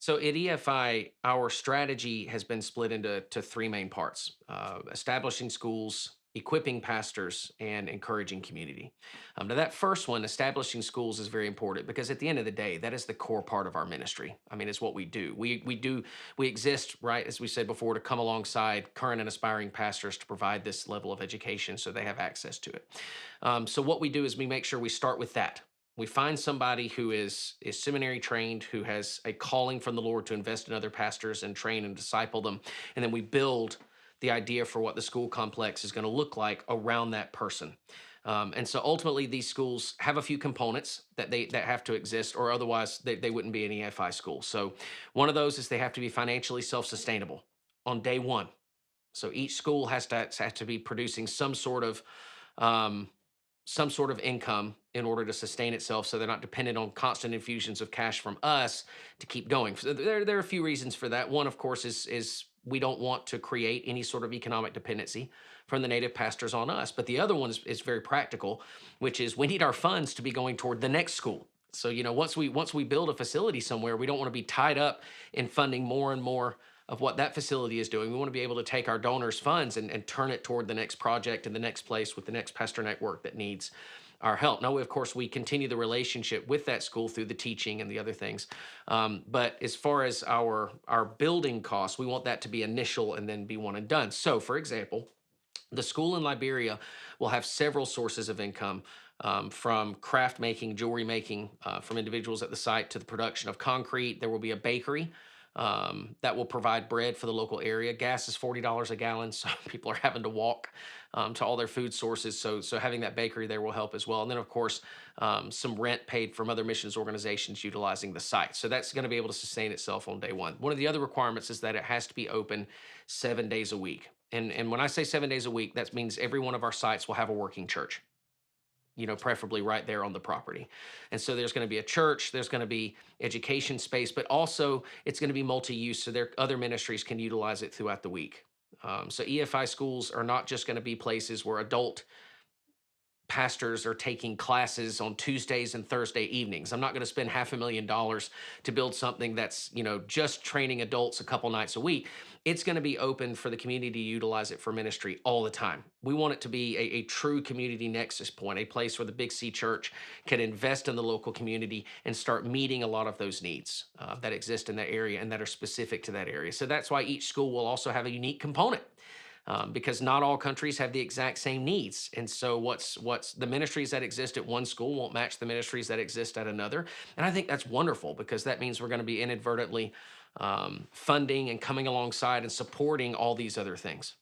So at EFI, our strategy has been split into three main parts: establishing schools, equipping pastors, and encouraging community. Now, that first one, establishing schools, is very important because at the end of the day, that is the core part of our ministry. I mean, it's what we do. We exist, right, as we said before, to come alongside current and aspiring pastors to provide this level of education so they have access to it. So what we do is we make sure we start with that. We find somebody who is seminary trained, who has a calling from the Lord to invest in other pastors and train and disciple them, and then we build the idea for what the school complex is going to look like around that person. And so ultimately, these schools have a few components that have to exist, or otherwise they wouldn't be an EFI school. So one of those is they have to be financially self-sustainable on day one. So each school has to be producing um, some sort of income in order to sustain itself, so they're not dependent on constant infusions of cash from us to keep going. So there are a few reasons for that. One, of course, is we don't want to create any sort of economic dependency from the native pastors on us. But the other one is very practical, which is we need our funds to be going toward the next school. So once we build a facility somewhere, we don't want to be tied up in funding more and more of what that facility is doing. We want to be able to take our donors' funds and turn it toward the next project in the next place with the next pastor network that needs our help. Now, of course, we continue the relationship with that school through the teaching and the other things. But as far as our building costs, we want that to be initial and then be one and done. So, for example, the school in Liberia will have several sources of income, from craft making, jewelry making, from individuals at the site to the production of concrete. There will be a bakery that will provide bread for the local area. Gas is $40 a gallon, so people are having to walk to all their food sources. So having that bakery there will help as well. And then, of course, some rent paid from other missions organizations utilizing the site. So that's going to be able to sustain itself on day one. One of the other requirements is that it has to be open 7 days a week. And when I say 7 days a week, that means every one of our sites will have a working church, preferably right there on the property. And so there's going to be a church, there's going to be education space, but also it's going to be multi-use, so there other ministries can utilize it throughout the week. So EFI schools are not just going to be places where adult pastors are taking classes on Tuesdays and Thursday evenings. I'm not going to spend $500,000 to build something that's, just training adults a couple nights a week. It's going to be open for the community to utilize it for ministry all the time. We want it to be a true community nexus point, a place where the Big C Church can invest in the local community and start meeting a lot of those needs that exist in that area and that are specific to that area. So that's why each school will also have a unique component, because not all countries have the exact same needs. And so what's the ministries that exist at one school won't match the ministries that exist at another. And I think that's wonderful because that means we're going to be inadvertently funding and coming alongside and supporting all these other things.